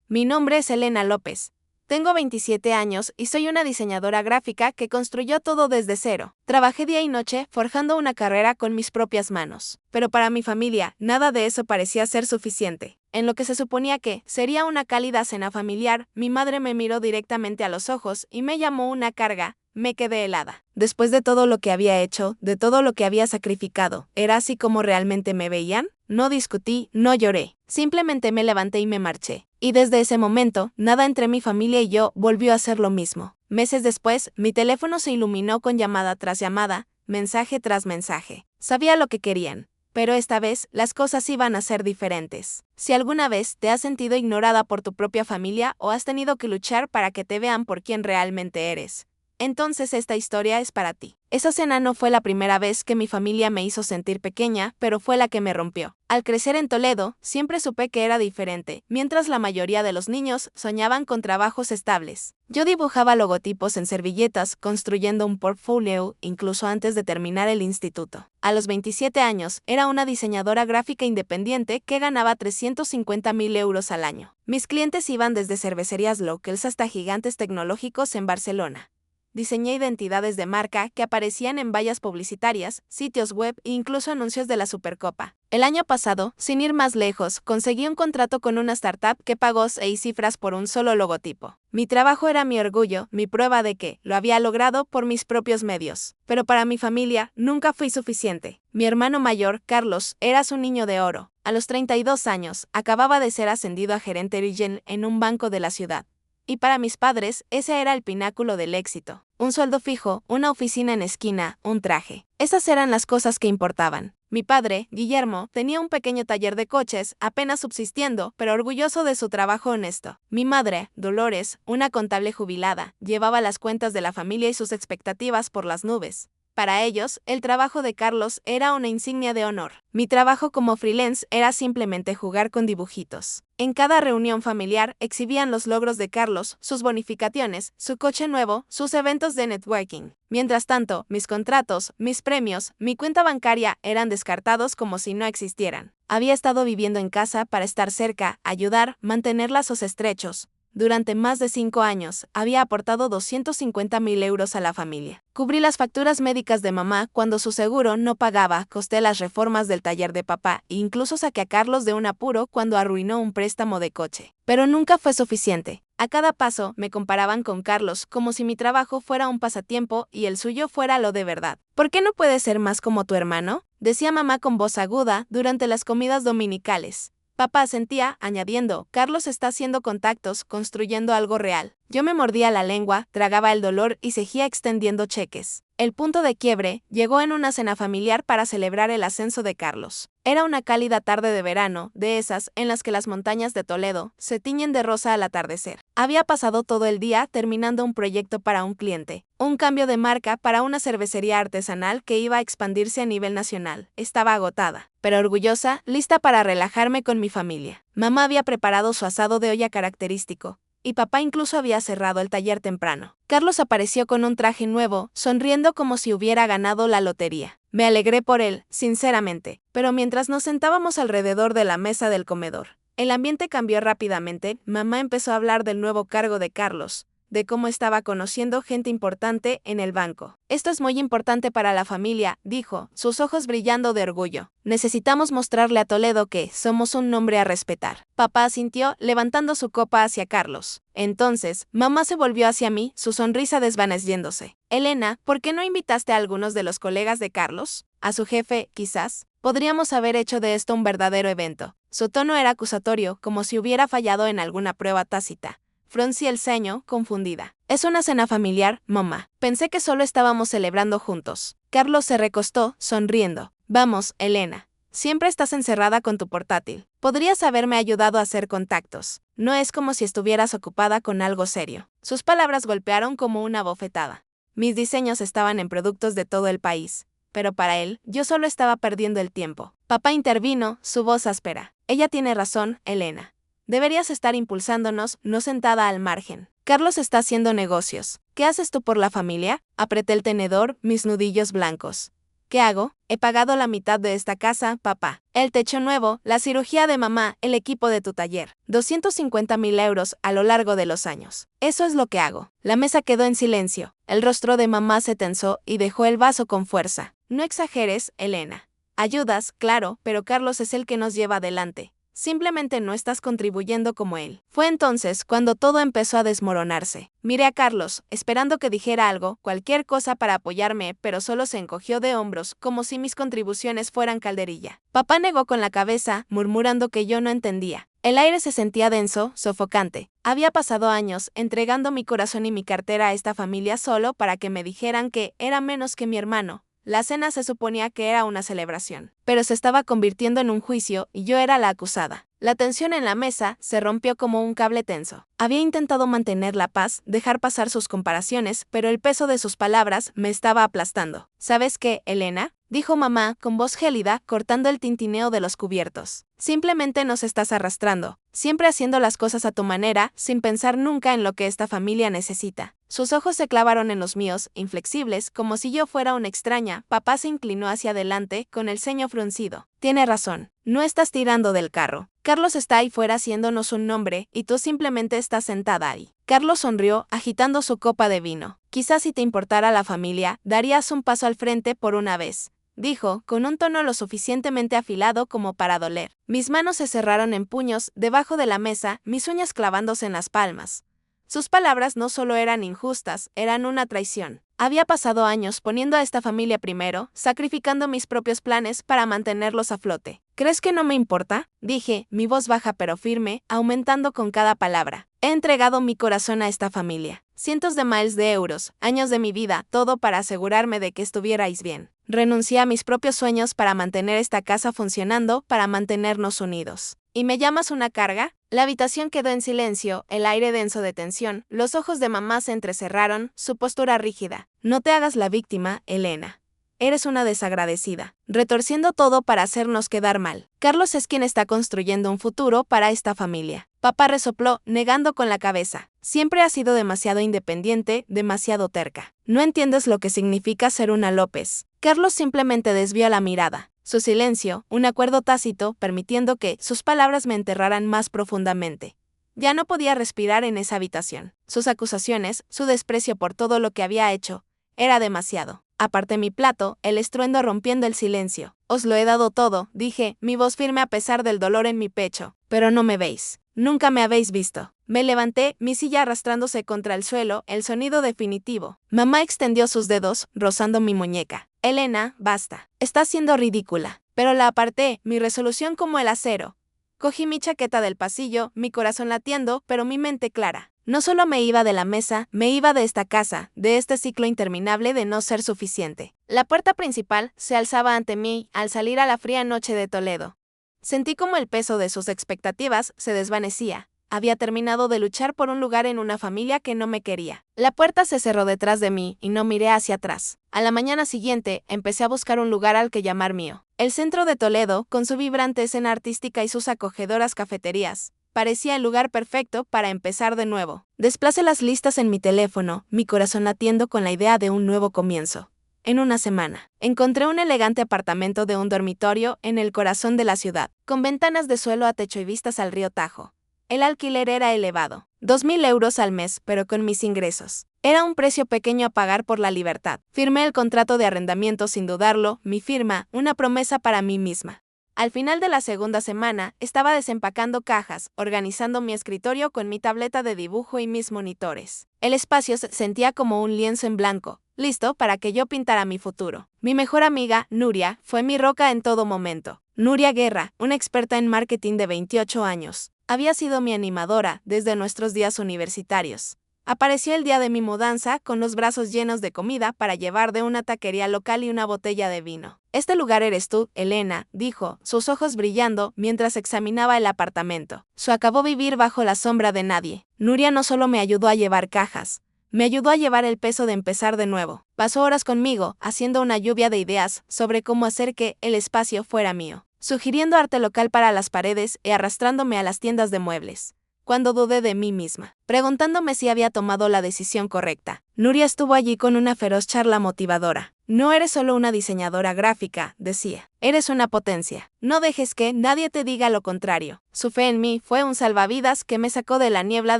Mi nombre es Elena López. Tengo 27 años y soy una diseñadora gráfica que construyó todo desde cero. Trabajé día y noche forjando una carrera con mis propias manos. Pero para mi familia, nada de eso parecía ser suficiente. En lo que se suponía que sería una cálida cena familiar, mi madre me miró directamente a los ojos y me llamó una carga. Me quedé helada. Después de todo lo que había hecho, de todo lo que había sacrificado, ¿era así como realmente me veían? No discutí, no lloré. Simplemente me levanté y me marché. Y desde ese momento, nada entre mi familia y yo volvió a ser lo mismo. Meses después, mi teléfono se iluminó con llamada tras llamada, mensaje tras mensaje. Sabía lo que querían. Pero esta vez, las cosas iban a ser diferentes. Si alguna vez te has sentido ignorada por tu propia familia o has tenido que luchar para que te vean por quien realmente eres, entonces esta historia es para ti. Esa cena no fue la primera vez que mi familia me hizo sentir pequeña, pero fue la que me rompió. Al crecer en Toledo, siempre supe que era diferente, mientras la mayoría de los niños soñaban con trabajos estables. Yo dibujaba logotipos en servilletas, construyendo un portfolio incluso antes de terminar el instituto. A los 27 años, era una diseñadora gráfica independiente que ganaba 350.000 euros al año. Mis clientes iban desde cervecerías locales hasta gigantes tecnológicos en Barcelona. Diseñé identidades de marca que aparecían en vallas publicitarias, sitios web e incluso anuncios de la Supercopa. El año pasado, sin ir más lejos, conseguí un contrato con una startup que pagó 6 cifras por un solo logotipo. Mi trabajo era mi orgullo, mi prueba de que lo había logrado por mis propios medios. Pero para mi familia, nunca fui suficiente. Mi hermano mayor, Carlos, era su niño de oro. A los 32 años, acababa de ser ascendido a gerente regional en un banco de la ciudad. Y para mis padres, ese era el pináculo del éxito. Un sueldo fijo, una oficina en esquina, un traje. Esas eran las cosas que importaban. Mi padre, Guillermo, tenía un pequeño taller de coches, apenas subsistiendo, pero orgulloso de su trabajo honesto. Mi madre, Dolores, una contable jubilada, llevaba las cuentas de la familia y sus expectativas por las nubes. Para ellos, el trabajo de Carlos era una insignia de honor. Mi trabajo como freelance era simplemente jugar con dibujitos. En cada reunión familiar exhibían los logros de Carlos, sus bonificaciones, su coche nuevo, sus eventos de networking. Mientras tanto, mis contratos, mis premios, mi cuenta bancaria eran descartados como si no existieran. Había estado viviendo en casa para estar cerca, ayudar, mantener lazos estrechos. Durante más de 5 años, había aportado 250.000 euros a la familia. Cubrí las facturas médicas de mamá cuando su seguro no pagaba, costé las reformas del taller de papá e incluso saqué a Carlos de un apuro cuando arruinó un préstamo de coche. Pero nunca fue suficiente. A cada paso me comparaban con Carlos como si mi trabajo fuera un pasatiempo y el suyo fuera lo de verdad. ¿Por qué no puedes ser más como tu hermano?, decía mamá con voz aguda durante las comidas dominicales. Papá asentía, añadiendo, Carlos está haciendo contactos, construyendo algo real. Yo me mordía la lengua, tragaba el dolor y seguía extendiendo cheques. El punto de quiebre llegó en una cena familiar para celebrar el ascenso de Carlos. Era una cálida tarde de verano, de esas en las que las montañas de Toledo se tiñen de rosa al atardecer. Había pasado todo el día terminando un proyecto para un cliente, un cambio de marca para una cervecería artesanal que iba a expandirse a nivel nacional. Estaba agotada, pero orgullosa, lista para relajarme con mi familia. Mamá había preparado su asado de olla característico, y papá incluso había cerrado el taller temprano. Carlos apareció con un traje nuevo, sonriendo como si hubiera ganado la lotería. Me alegré por él, sinceramente, pero mientras nos sentábamos alrededor de la mesa del comedor, el ambiente cambió rápidamente. Mamá empezó a hablar del nuevo cargo de Carlos, de cómo estaba conociendo gente importante en el banco. Esto es muy importante para la familia, dijo, sus ojos brillando de orgullo. Necesitamos mostrarle a Toledo que somos un nombre a respetar. Papá asintió, levantando su copa hacia Carlos. Entonces, mamá se volvió hacia mí, su sonrisa desvaneciéndose. Elena, ¿por qué no invitaste a algunos de los colegas de Carlos? A su jefe, quizás. Podríamos haber hecho de esto un verdadero evento. Su tono era acusatorio, como si hubiera fallado en alguna prueba tácita. Fruncí el ceño, confundida. Es una cena familiar, mamá. Pensé que solo estábamos celebrando juntos. Carlos se recostó, sonriendo. Vamos, Elena. Siempre estás encerrada con tu portátil. Podrías haberme ayudado a hacer contactos. No es como si estuvieras ocupada con algo serio. Sus palabras golpearon como una bofetada. Mis diseños estaban en productos de todo el país. Pero para él, yo solo estaba perdiendo el tiempo. Papá intervino, su voz áspera. Ella tiene razón, Elena. Deberías estar impulsándonos, no sentada al margen. Carlos está haciendo negocios. ¿Qué haces tú por la familia? Apreté el tenedor, mis nudillos blancos. ¿Qué hago? He pagado la mitad de esta casa, papá. El techo nuevo, la cirugía de mamá, el equipo de tu taller. 250.000 euros a lo largo de los años. Eso es lo que hago. La mesa quedó en silencio. El rostro de mamá se tensó y dejó el vaso con fuerza. No exageres, Elena. Ayudas, claro, pero Carlos es el que nos lleva adelante. Simplemente no estás contribuyendo como él. Fue entonces cuando todo empezó a desmoronarse. Miré a Carlos, esperando que dijera algo, cualquier cosa para apoyarme, pero solo se encogió de hombros, como si mis contribuciones fueran calderilla. Papá negó con la cabeza, murmurando que yo no entendía. El aire se sentía denso, sofocante. Había pasado años entregando mi corazón y mi cartera a esta familia solo para que me dijeran que era menos que mi hermano. La cena se suponía que era una celebración, pero se estaba convirtiendo en un juicio y yo era la acusada. La tensión en la mesa se rompió como un cable tenso. Había intentado mantener la paz, dejar pasar sus comparaciones, pero el peso de sus palabras me estaba aplastando. ¿Sabes qué, Elena?, dijo mamá con voz gélida, cortando el tintineo de los cubiertos. Simplemente nos estás arrastrando, siempre haciendo las cosas a tu manera, sin pensar nunca en lo que esta familia necesita. Sus ojos se clavaron en los míos, inflexibles, como si yo fuera una extraña. Papá se inclinó hacia adelante, con el ceño fruncido. Tiene razón, no estás tirando del carro. Carlos está ahí fuera haciéndonos un nombre, y tú simplemente estás sentada ahí. Carlos sonrió, agitando su copa de vino. Quizás si te importara la familia, darías un paso al frente por una vez, dijo, con un tono lo suficientemente afilado como para doler. Mis manos se cerraron en puños, debajo de la mesa, mis uñas clavándose en las palmas. Sus palabras no solo eran injustas, eran una traición. Había pasado años poniendo a esta familia primero, sacrificando mis propios planes para mantenerlos a flote. ¿Crees que no me importa?, dije, mi voz baja pero firme, aumentando con cada palabra. He entregado mi corazón a esta familia. Cientos de miles de euros, años de mi vida, todo para asegurarme de que estuvierais bien. Renuncié a mis propios sueños para mantener esta casa funcionando, para mantenernos unidos. ¿Y me llamas una carga? La habitación quedó en silencio, el aire denso de tensión, los ojos de mamá se entrecerraron, su postura rígida. No te hagas la víctima, Elena. Eres una desagradecida, retorciendo todo para hacernos quedar mal. Carlos es quien está construyendo un futuro para esta familia. Papá resopló, negando con la cabeza. Siempre has sido demasiado independiente, demasiado terca. No entiendes lo que significa ser una López. Carlos simplemente desvió la mirada. Su silencio, un acuerdo tácito, permitiendo que sus palabras me enterraran más profundamente. Ya no podía respirar en esa habitación. Sus acusaciones, su desprecio por todo lo que había hecho, era demasiado. Aparté mi plato, el estruendo rompiendo el silencio. Os lo he dado todo, dije, mi voz firme a pesar del dolor en mi pecho. Pero no me veis. Nunca me habéis visto. Me levanté, mi silla arrastrándose contra el suelo, el sonido definitivo. Mamá extendió sus dedos, rozando mi muñeca. Elena, basta. Estás siendo ridícula. Pero la aparté, mi resolución como el acero. Cogí mi chaqueta del pasillo, mi corazón latiendo, pero mi mente clara. No solo me iba de la mesa, me iba de esta casa, de este ciclo interminable de no ser suficiente. La puerta principal se alzaba ante mí al salir a la fría noche de Toledo. Sentí como el peso de sus expectativas se desvanecía. Había terminado de luchar por un lugar en una familia que no me quería. La puerta se cerró detrás de mí y no miré hacia atrás. A la mañana siguiente, empecé a buscar un lugar al que llamar mío. El centro de Toledo, con su vibrante escena artística y sus acogedoras cafeterías, parecía el lugar perfecto para empezar de nuevo. Desplacé las listas en mi teléfono, mi corazón latiendo con la idea de un nuevo comienzo. En una semana, encontré un elegante apartamento de un dormitorio en el corazón de la ciudad, con ventanas de suelo a techo y vistas al río Tajo. El alquiler era elevado, 2.000 euros al mes, pero con mis ingresos. Era un precio pequeño a pagar por la libertad. Firmé el contrato de arrendamiento sin dudarlo, mi firma, una promesa para mí misma. Al final de la segunda semana, estaba desempacando cajas, organizando mi escritorio con mi tableta de dibujo y mis monitores. El espacio se sentía como un lienzo en blanco, listo para que yo pintara mi futuro. Mi mejor amiga, Nuria, fue mi roca en todo momento. Nuria Guerra, una experta en marketing de 28 años. Había sido mi animadora desde nuestros días universitarios. Apareció el día de mi mudanza con los brazos llenos de comida para llevar de una taquería local y una botella de vino. Este lugar eres tú, Elena, dijo, sus ojos brillando mientras examinaba el apartamento. Se acabó vivir bajo la sombra de nadie. Nuria no solo me ayudó a llevar cajas, me ayudó a llevar el peso de empezar de nuevo. Pasó horas conmigo, haciendo una lluvia de ideas sobre cómo hacer que el espacio fuera mío, sugiriendo arte local para las paredes y arrastrándome a las tiendas de muebles. Cuando dudé de mí misma, preguntándome si había tomado la decisión correcta. Nuria estuvo allí con una feroz charla motivadora. No eres solo una diseñadora gráfica, decía. Eres una potencia. No dejes que nadie te diga lo contrario. Su fe en mí fue un salvavidas que me sacó de la niebla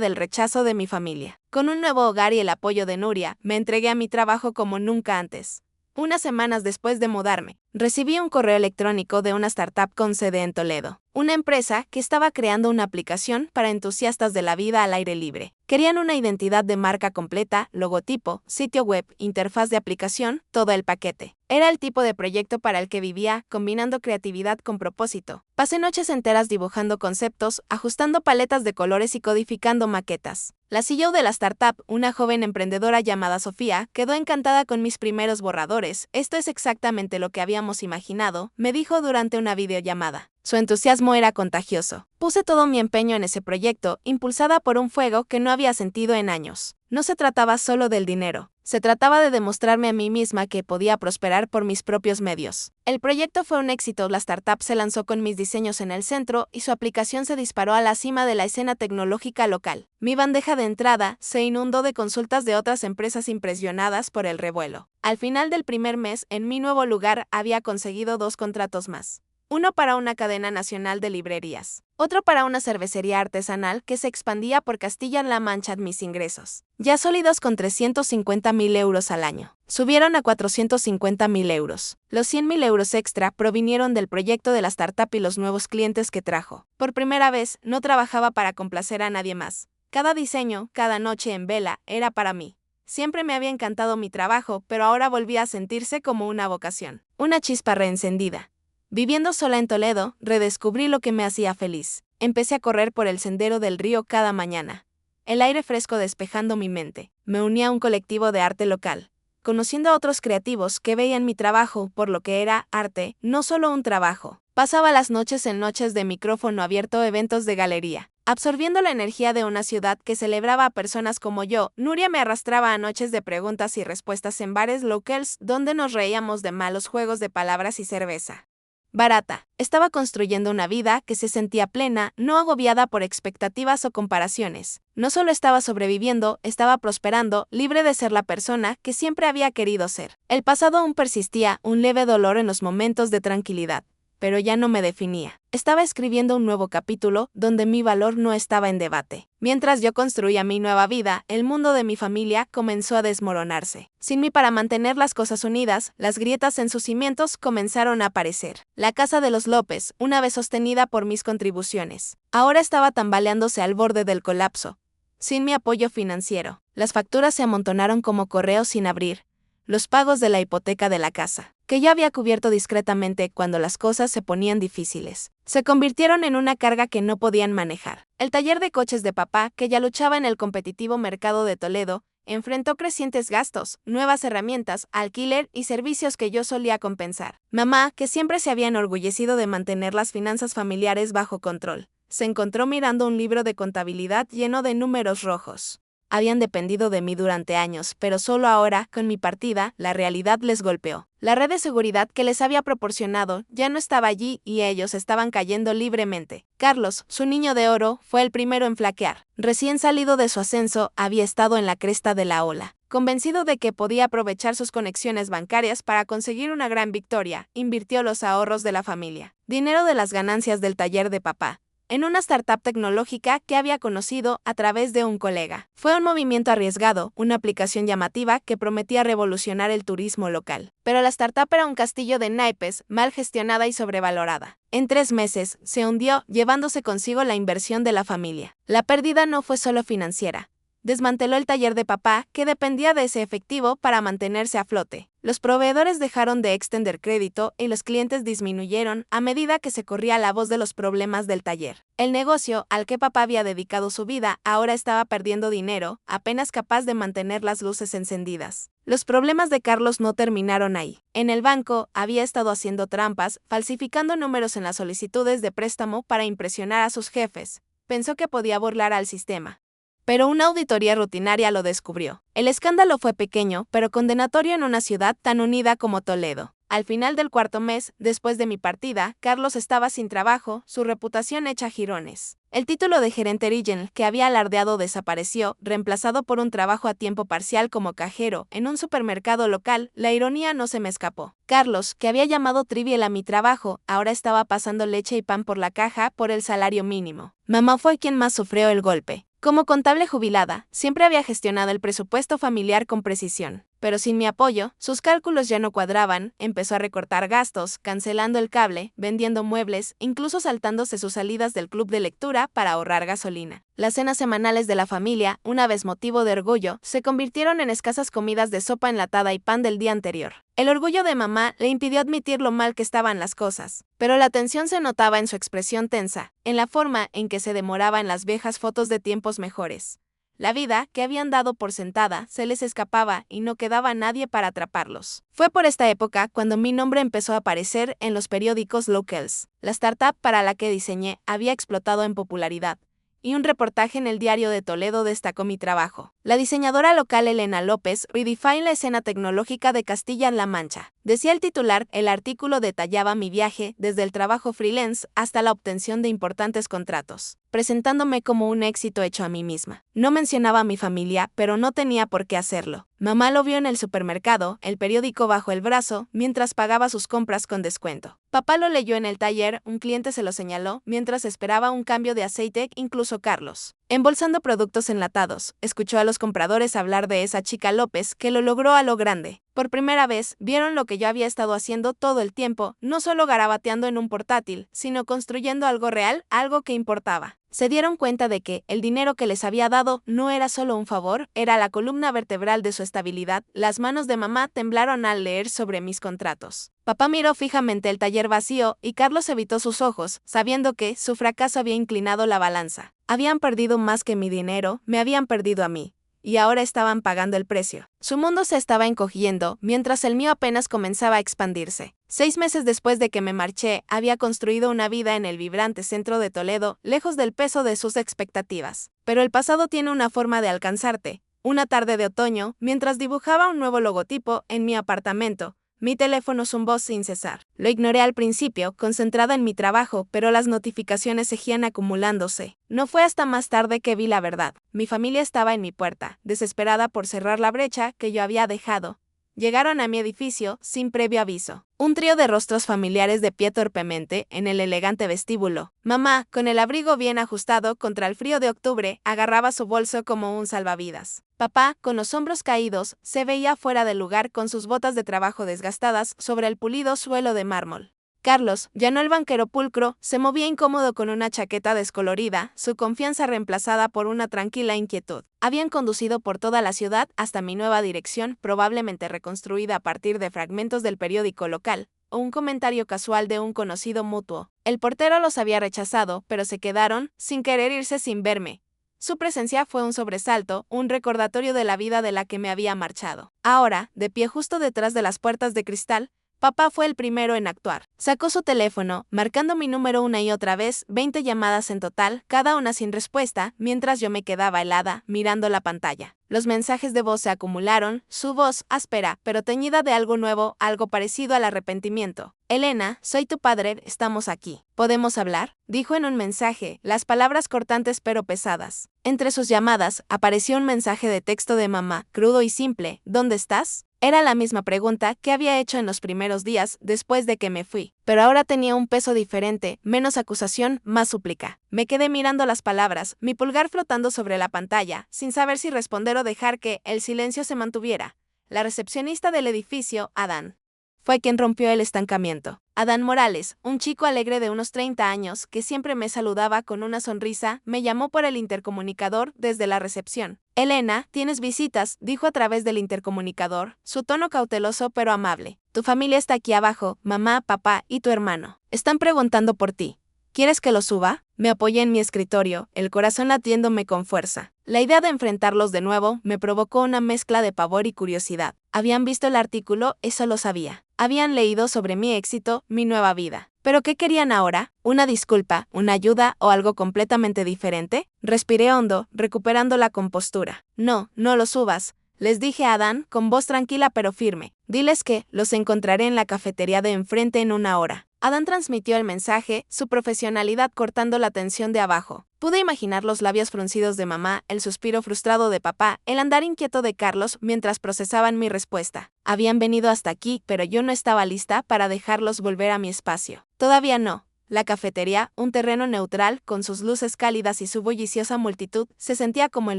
del rechazo de mi familia. Con un nuevo hogar y el apoyo de Nuria, me entregué a mi trabajo como nunca antes. Unas semanas después de mudarme, recibí un correo electrónico de una startup con sede en Toledo, una empresa que estaba creando una aplicación para entusiastas de la vida al aire libre. Querían una identidad de marca completa, logotipo, sitio web, interfaz de aplicación, todo el paquete. Era el tipo de proyecto para el que vivía, combinando creatividad con propósito. Pasé noches enteras dibujando conceptos, ajustando paletas de colores y codificando maquetas. La CEO de la startup, una joven emprendedora llamada Sofía, quedó encantada con mis primeros borradores. Esto es exactamente lo que habíamos imaginado, me dijo durante una videollamada. Su entusiasmo era contagioso. Puse todo mi empeño en ese proyecto, impulsada por un fuego que no había sentido en años. No se trataba solo del dinero. Se trataba de demostrarme a mí misma que podía prosperar por mis propios medios. El proyecto fue un éxito, la startup se lanzó con mis diseños en el centro y su aplicación se disparó a la cima de la escena tecnológica local. Mi bandeja de entrada se inundó de consultas de otras empresas impresionadas por el revuelo. Al final del primer mes, en mi nuevo lugar, había conseguido 2 contratos más. Uno para una cadena nacional de librerías, otro para una cervecería artesanal que se expandía por Castilla-La Mancha. Mis ingresos, ya sólidos con 350.000 euros al año, subieron a 450.000 euros. Los 100.000 euros extra provinieron del proyecto de la startup y los nuevos clientes que trajo. Por primera vez, no trabajaba para complacer a nadie más. Cada diseño, cada noche en vela, era para mí. Siempre me había encantado mi trabajo, pero ahora volvía a sentirse como una vocación, una chispa reencendida. Viviendo sola en Toledo, redescubrí lo que me hacía feliz. Empecé a correr por el sendero del río cada mañana. El aire fresco despejando mi mente. Me uní a un colectivo de arte local, conociendo a otros creativos que veían mi trabajo por lo que era arte, no solo un trabajo. Pasaba las noches en noches de micrófono abierto, eventos de galería, absorbiendo la energía de una ciudad que celebraba a personas como yo. Nuria me arrastraba a noches de preguntas y respuestas en bares locals donde nos reíamos de malos juegos de palabras y cerveza barata. Estaba construyendo una vida que se sentía plena, no agobiada por expectativas o comparaciones. No solo estaba sobreviviendo, estaba prosperando, libre de ser la persona que siempre había querido ser. El pasado aún persistía, un leve dolor en los momentos de tranquilidad, pero ya no me definía. Estaba escribiendo un nuevo capítulo donde mi valor no estaba en debate. Mientras yo construía mi nueva vida, el mundo de mi familia comenzó a desmoronarse. Sin mí para mantener las cosas unidas, las grietas en sus cimientos comenzaron a aparecer. La casa de los López, una vez sostenida por mis contribuciones, ahora estaba tambaleándose al borde del colapso. Sin mi apoyo financiero, las facturas se amontonaron como correos sin abrir. Los pagos de la hipoteca de la casa, que ya había cubierto discretamente cuando las cosas se ponían difíciles, se convirtieron en una carga que no podían manejar. El taller de coches de papá, que ya luchaba en el competitivo mercado de Toledo, enfrentó crecientes gastos, nuevas herramientas, alquiler y servicios que yo solía compensar. Mamá, que siempre se había enorgullecido de mantener las finanzas familiares bajo control, se encontró mirando un libro de contabilidad lleno de números rojos. Habían dependido de mí durante años, pero solo ahora, con mi partida, la realidad les golpeó. La red de seguridad que les había proporcionado ya no estaba allí y ellos estaban cayendo libremente. Carlos, su niño de oro, fue el primero en flaquear. Recién salido de su ascenso, había estado en la cresta de la ola. Convencido de que podía aprovechar sus conexiones bancarias para conseguir una gran victoria, invirtió los ahorros de la familia, dinero de las ganancias del taller de papá, en una startup tecnológica que había conocido a través de un colega. Fue un movimiento arriesgado, una aplicación llamativa que prometía revolucionar el turismo local. Pero la startup era un castillo de naipes, mal gestionada y sobrevalorada. En 3 meses, se hundió, llevándose consigo la inversión de la familia. La pérdida no fue solo financiera. Desmanteló el taller de papá, que dependía de ese efectivo para mantenerse a flote. Los proveedores dejaron de extender crédito y los clientes disminuyeron a medida que se corría la voz de los problemas del taller. El negocio, al que papá había dedicado su vida, ahora estaba perdiendo dinero, apenas capaz de mantener las luces encendidas. Los problemas de Carlos no terminaron ahí. En el banco, había estado haciendo trampas, falsificando números en las solicitudes de préstamo para impresionar a sus jefes. Pensó que podía burlar al sistema, pero una auditoría rutinaria lo descubrió. El escándalo fue pequeño, pero condenatorio en una ciudad tan unida como Toledo. Al final del cuarto mes, después de mi partida, Carlos estaba sin trabajo, su reputación hecha jirones. El título de gerente regional que había alardeado desapareció, reemplazado por un trabajo a tiempo parcial como cajero en un supermercado local. La ironía no se me escapó. Carlos, que había llamado trivial a mi trabajo, ahora estaba pasando leche y pan por la caja por el salario mínimo. Mamá fue quien más sufrió el golpe. Como contable jubilada, siempre había gestionado el presupuesto familiar con precisión. Pero sin mi apoyo, sus cálculos ya no cuadraban, empezó a recortar gastos, cancelando el cable, vendiendo muebles, incluso saltándose sus salidas del club de lectura para ahorrar gasolina. Las cenas semanales de la familia, una vez motivo de orgullo, se convirtieron en escasas comidas de sopa enlatada y pan del día anterior. El orgullo de mamá le impidió admitir lo mal que estaban las cosas, pero la tensión se notaba en su expresión tensa, en la forma en que se demoraba en las viejas fotos de tiempos mejores. La vida, que habían dado por sentada, se les escapaba y no quedaba nadie para atraparlos. Fue por esta época cuando mi nombre empezó a aparecer en los periódicos locals. La startup para la que diseñé había explotado en popularidad, y un reportaje en el Diario de Toledo destacó mi trabajo. La diseñadora local Elena López redefine la escena tecnológica de Castilla-La Mancha. Decía el titular, el artículo detallaba mi viaje desde el trabajo freelance hasta la obtención de importantes contratos, presentándome como un éxito hecho a mí misma. No mencionaba a mi familia, pero no tenía por qué hacerlo. Mamá lo vio en el supermercado, el periódico bajo el brazo, mientras pagaba sus compras con descuento. Papá lo leyó en el taller, un cliente se lo señaló, mientras esperaba un cambio de aceite, incluso Carlos. Embolsando productos enlatados, escuchó a los compradores hablar de esa chica López que lo logró a lo grande. Por primera vez, vieron lo que yo había estado haciendo todo el tiempo, no solo garabateando en un portátil, sino construyendo algo real, algo que importaba. Se dieron cuenta de que el dinero que les había dado no era solo un favor, era la columna vertebral de su estabilidad. Las manos de mamá temblaron al leer sobre mis contratos. Papá miró fijamente el taller vacío y Carlos evitó sus ojos, sabiendo que su fracaso había inclinado la balanza. Habían perdido más que mi dinero, me habían perdido a mí. Y ahora estaban pagando el precio. Su mundo se estaba encogiendo, mientras el mío apenas comenzaba a expandirse. 6 meses después de que me marché, había construido una vida en el vibrante centro de Toledo, lejos del peso de sus expectativas. Pero el pasado tiene una forma de alcanzarte. Una tarde de otoño, mientras dibujaba un nuevo logotipo en mi apartamento, mi teléfono zumbó sin cesar. Lo ignoré al principio, concentrada en mi trabajo, pero las notificaciones seguían acumulándose. No fue hasta más tarde que vi la verdad. Mi familia estaba en mi puerta, desesperada por cerrar la brecha que yo había dejado. Llegaron a mi edificio sin previo aviso. Un trío de rostros familiares de pie torpemente en el elegante vestíbulo. Mamá, con el abrigo bien ajustado contra el frío de octubre, agarraba su bolso como un salvavidas. Papá, con los hombros caídos, se veía fuera de lugar con sus botas de trabajo desgastadas sobre el pulido suelo de mármol. Carlos, ya no el banquero pulcro, se movía incómodo con una chaqueta descolorida, su confianza reemplazada por una tranquila inquietud. Habían conducido por toda la ciudad hasta mi nueva dirección, probablemente reconstruida a partir de fragmentos del periódico local, o un comentario casual de un conocido mutuo. El portero los había rechazado, pero se quedaron, sin querer irse sin verme. Su presencia fue un sobresalto, un recordatorio de la vida de la que me había marchado. Ahora, de pie justo detrás de las puertas de cristal, papá fue el primero en actuar. Sacó su teléfono, marcando mi número una y otra vez, 20 llamadas en total, cada una sin respuesta, mientras yo me quedaba helada, mirando la pantalla. Los mensajes de voz se acumularon, su voz áspera, pero teñida de algo nuevo, algo parecido al arrepentimiento. Elena, soy tu padre, estamos aquí. ¿Podemos hablar? Dijo en un mensaje, las palabras cortantes pero pesadas. Entre sus llamadas, apareció un mensaje de texto de mamá, crudo y simple, ¿dónde estás? Era la misma pregunta que había hecho en los primeros días después de que me fui, pero ahora tenía un peso diferente, menos acusación, más súplica. Me quedé mirando las palabras, mi pulgar flotando sobre la pantalla, sin saber si responder o dejar que el silencio se mantuviera. La recepcionista del edificio, Adán, fue quien rompió el estancamiento. Adán Morales, un chico alegre de unos 30 años que siempre me saludaba con una sonrisa, me llamó por el intercomunicador desde la recepción. Elena, tienes visitas, dijo a través del intercomunicador, su tono cauteloso pero amable. Tu familia está aquí abajo, mamá, papá y tu hermano. Están preguntando por ti. ¿Quieres que lo suba? Me apoyé en mi escritorio, el corazón latiéndome con fuerza. La idea de enfrentarlos de nuevo me provocó una mezcla de pavor y curiosidad. ¿Habían visto el artículo? Eso lo sabía. Habían leído sobre mi éxito, mi nueva vida. ¿Pero qué querían ahora? ¿Una disculpa, una ayuda o algo completamente diferente? Respiré hondo, recuperando la compostura. No, no lo subas. les dije a Adán con voz tranquila pero firme. Diles que los encontraré en la cafetería de enfrente en 1 hora. Adán transmitió el mensaje, su profesionalidad cortando la tensión de abajo. Pude imaginar los labios fruncidos de mamá, el suspiro frustrado de papá, el andar inquieto de Carlos mientras procesaban mi respuesta. Habían venido hasta aquí, pero yo no estaba lista para dejarlos volver a mi espacio. Todavía no. La cafetería, un terreno neutral, con sus luces cálidas y su bulliciosa multitud, se sentía como el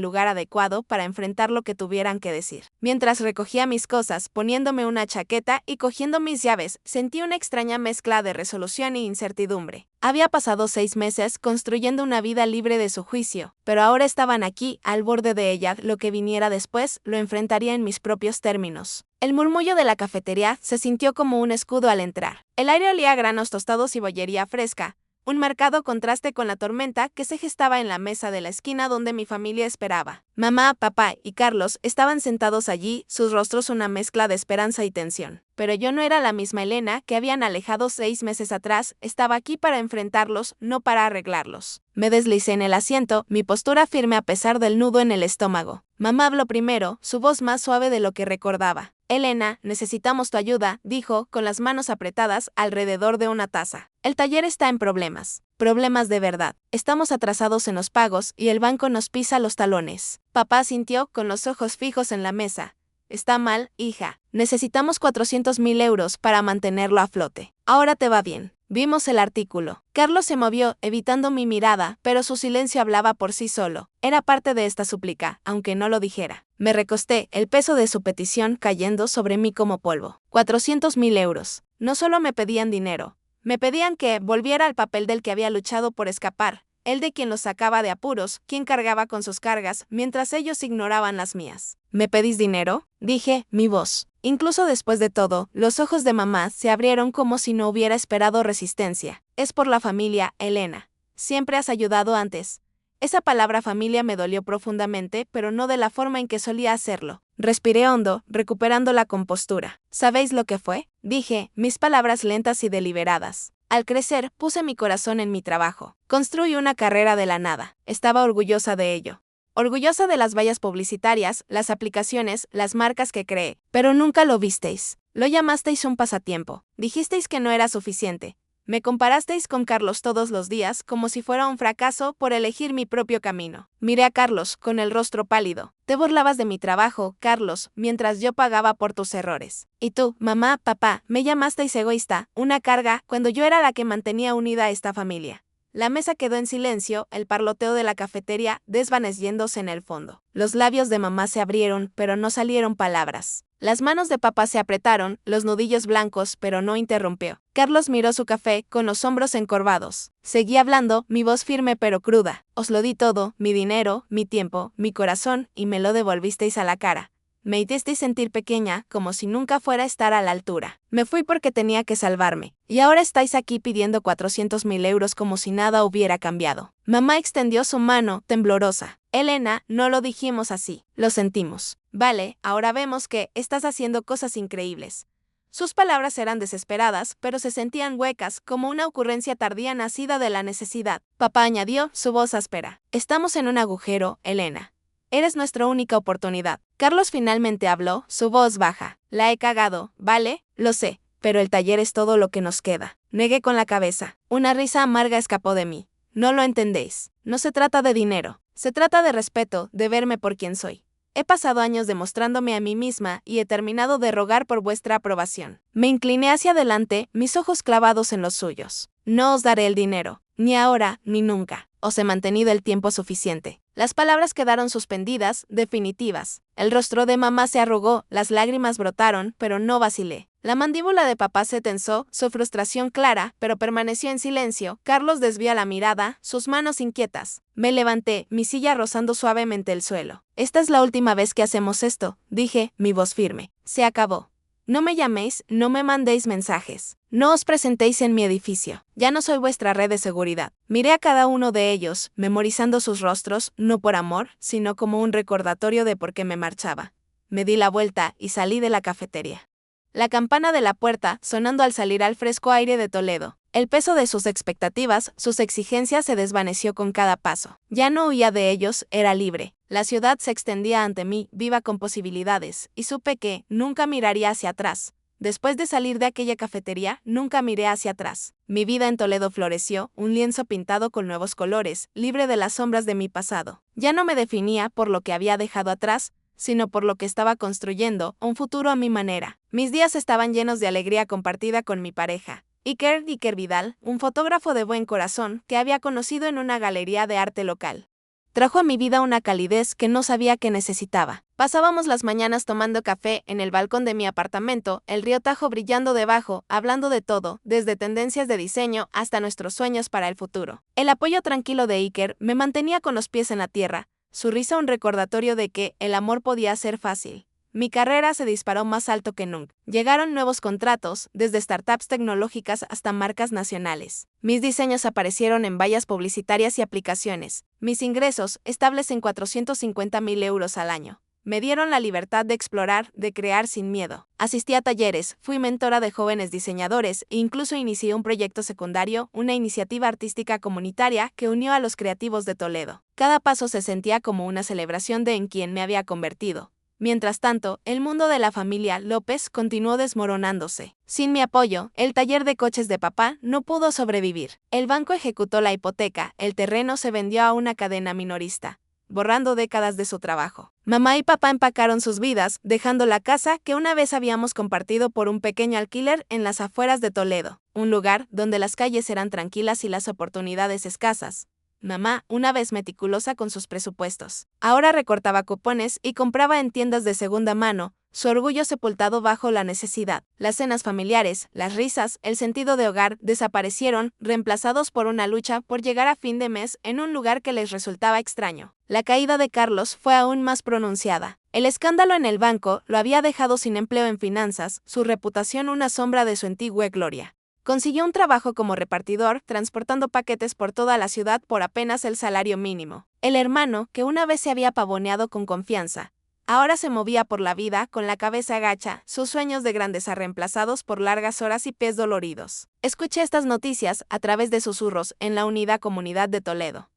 lugar adecuado para enfrentar lo que tuvieran que decir. Mientras recogía mis cosas, poniéndome una chaqueta y cogiendo mis llaves, sentí una extraña mezcla de resolución e incertidumbre. Había pasado 6 meses construyendo una vida libre de su juicio, pero ahora estaban aquí, al borde de ella. Lo que viniera después, lo enfrentaría en mis propios términos. El murmullo de la cafetería se sintió como un escudo al entrar. El aire olía a granos tostados y bollería fresca, un marcado contraste con la tormenta que se gestaba en la mesa de la esquina donde mi familia esperaba. Mamá, papá y Carlos estaban sentados allí, sus rostros una mezcla de esperanza y tensión. Pero yo no era la misma Elena que habían alejado 6 meses atrás, estaba aquí para enfrentarlos, no para arreglarlos. Me deslicé en el asiento, mi postura firme a pesar del nudo en el estómago. Mamá habló primero, su voz más suave de lo que recordaba. Elena, necesitamos tu ayuda, dijo, con las manos apretadas alrededor de una taza. El taller está en problemas. Problemas de verdad. Estamos atrasados en los pagos y el banco nos pisa los talones. Papá sintió, con los ojos fijos en la mesa. Está mal, hija. Necesitamos 400.000 euros para mantenerlo a flote. Ahora te va bien. Vimos el artículo. Carlos se movió, evitando mi mirada, pero su silencio hablaba por sí solo. Era parte de esta súplica, aunque no lo dijera. Me recosté, el peso de su petición cayendo sobre mí como polvo. 400.000 euros. No solo me pedían dinero. Me pedían que volviera al papel del que había luchado por escapar, el de quien los sacaba de apuros, quien cargaba con sus cargas, mientras ellos ignoraban las mías. ¿Me pedís dinero?, dije, mi voz. Incluso después de todo, los ojos de mamá se abrieron como si no hubiera esperado resistencia. Es por la familia, Elena. Siempre has ayudado antes. Esa palabra familia me dolió profundamente, pero no de la forma en que solía hacerlo. Respiré hondo, recuperando la compostura. ¿Sabéis lo que fue?, dije, mis palabras lentas y deliberadas. Al crecer, puse mi corazón en mi trabajo. Construí una carrera de la nada. Estaba orgullosa de ello. Orgullosa de las vallas publicitarias, las aplicaciones, las marcas que creé. Pero nunca lo visteis. Lo llamasteis un pasatiempo. Dijisteis que no era suficiente. Me comparasteis con Carlos todos los días como si fuera un fracaso por elegir mi propio camino. Miré a Carlos, con el rostro pálido. Te burlabas de mi trabajo, Carlos, mientras yo pagaba por tus errores. Y tú, mamá, papá, me llamasteis egoísta, una carga, cuando yo era la que mantenía unida a esta familia. La mesa quedó en silencio, el parloteo de la cafetería desvaneciéndose en el fondo. Los labios de mamá se abrieron, pero no salieron palabras. Las manos de papá se apretaron, los nudillos blancos, pero no interrumpió. Carlos miró su café, con los hombros encorvados. Seguí hablando, mi voz firme pero cruda. Os lo di todo, mi dinero, mi tiempo, mi corazón, y me lo devolvisteis a la cara. Me hicisteis sentir pequeña, como si nunca fuera a estar a la altura. Me fui porque tenía que salvarme. Y ahora estáis aquí pidiendo 400.000 euros como si nada hubiera cambiado. Mamá extendió su mano, temblorosa. Elena, no lo dijimos así. Lo sentimos. Vale, ahora vemos que estás haciendo cosas increíbles. Sus palabras eran desesperadas, pero se sentían huecas, como una ocurrencia tardía nacida de la necesidad. Papá añadió, su voz áspera. Estamos en un agujero, Elena. Eres nuestra única oportunidad. Carlos finalmente habló, su voz baja. La he cagado, ¿vale? Lo sé, pero el taller es todo lo que nos queda. Negué con la cabeza. Una risa amarga escapó de mí. No lo entendéis. No se trata de dinero. Se trata de respeto, de verme por quien soy. He pasado años demostrándome a mí misma y he terminado de rogar por vuestra aprobación. Me incliné hacia adelante, mis ojos clavados en los suyos. No os daré el dinero, ni ahora, ni nunca. Os he mantenido el tiempo suficiente. Las palabras quedaron suspendidas, definitivas. El rostro de mamá se arrugó, las lágrimas brotaron, pero no vacilé. La mandíbula de papá se tensó, su frustración clara, pero permaneció en silencio. Carlos desvía la mirada, sus manos inquietas. Me levanté, mi silla rozando suavemente el suelo. Esta es la última vez que hacemos esto, dije, mi voz firme. Se acabó. No me llaméis, no me mandéis mensajes. No os presentéis en mi edificio. Ya no soy vuestra red de seguridad. Miré a cada uno de ellos, memorizando sus rostros, no por amor, sino como un recordatorio de por qué me marchaba. Me di la vuelta y salí de la cafetería. La campana de la puerta, sonando al salir al fresco aire de Toledo. El peso de sus expectativas, sus exigencias se desvaneció con cada paso. Ya no huía de ellos, era libre. La ciudad se extendía ante mí, viva con posibilidades, y supe que nunca miraría hacia atrás. Después de salir de aquella cafetería, nunca miré hacia atrás. Mi vida en Toledo floreció, un lienzo pintado con nuevos colores, libre de las sombras de mi pasado. Ya no me definía por lo que había dejado atrás, sino por lo que estaba construyendo, un futuro a mi manera. Mis días estaban llenos de alegría compartida con mi pareja. Iker Vidal, un fotógrafo de buen corazón que había conocido en una galería de arte local. Trajo a mi vida una calidez que no sabía que necesitaba. Pasábamos las mañanas tomando café en el balcón de mi apartamento, el río Tajo brillando debajo, hablando de todo, desde tendencias de diseño hasta nuestros sueños para el futuro. El apoyo tranquilo de Iker me mantenía con los pies en la tierra, su risa un recordatorio de que el amor podía ser fácil. Mi carrera se disparó más alto que nunca. Llegaron nuevos contratos, desde startups tecnológicas hasta marcas nacionales. Mis diseños aparecieron en vallas publicitarias y aplicaciones. Mis ingresos, estables en 450.000 euros al año. Me dieron la libertad de explorar, de crear sin miedo. Asistí a talleres, fui mentora de jóvenes diseñadores e incluso inicié un proyecto secundario, una iniciativa artística comunitaria que unió a los creativos de Toledo. Cada paso se sentía como una celebración de en quien me había convertido. Mientras tanto, el mundo de la familia López continuó desmoronándose. Sin mi apoyo, el taller de coches de papá no pudo sobrevivir. El banco ejecutó la hipoteca, el terreno se vendió a una cadena minorista, borrando décadas de su trabajo. Mamá y papá empacaron sus vidas, dejando la casa que una vez habíamos compartido por un pequeño alquiler en las afueras de Toledo, un lugar donde las calles eran tranquilas y las oportunidades escasas. Mamá, una vez meticulosa con sus presupuestos, ahora recortaba cupones y compraba en tiendas de segunda mano, su orgullo sepultado bajo la necesidad. Las cenas familiares, las risas, el sentido de hogar desaparecieron, reemplazados por una lucha por llegar a fin de mes en un lugar que les resultaba extraño. La caída de Carlos fue aún más pronunciada. El escándalo en el banco lo había dejado sin empleo en finanzas, su reputación una sombra de su antigua gloria. Consiguió un trabajo como repartidor, transportando paquetes por toda la ciudad por apenas el salario mínimo. El hermano, que una vez se había pavoneado con confianza, ahora se movía por la vida con la cabeza agacha, sus sueños de grandeza reemplazados por largas horas y pies doloridos. Escuché estas noticias a través de susurros en la unida comunidad de Toledo.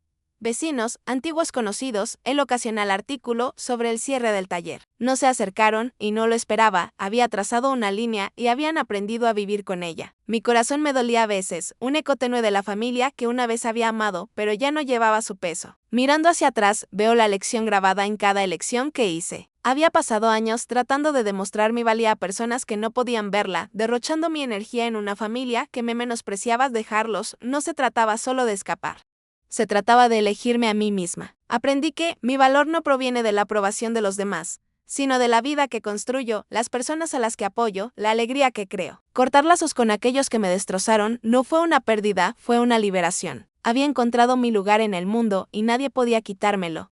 Vecinos, antiguos conocidos, el ocasional artículo sobre el cierre del taller. No se acercaron, y no lo esperaba, había trazado una línea y habían aprendido a vivir con ella. Mi corazón me dolía a veces, un eco tenue de la familia que una vez había amado, pero ya no llevaba su peso. Mirando hacia atrás, veo la lección grabada en cada elección que hice. Había pasado años tratando de demostrar mi valía a personas que no podían verla, derrochando mi energía en una familia que me menospreciaba. Dejarlos, no se trataba solo de escapar. Se trataba de elegirme a mí misma. Aprendí que mi valor no proviene de la aprobación de los demás, sino de la vida que construyo, las personas a las que apoyo, la alegría que creo. Cortar lazos con aquellos que me destrozaron no fue una pérdida, fue una liberación. Había encontrado mi lugar en el mundo y nadie podía quitármelo.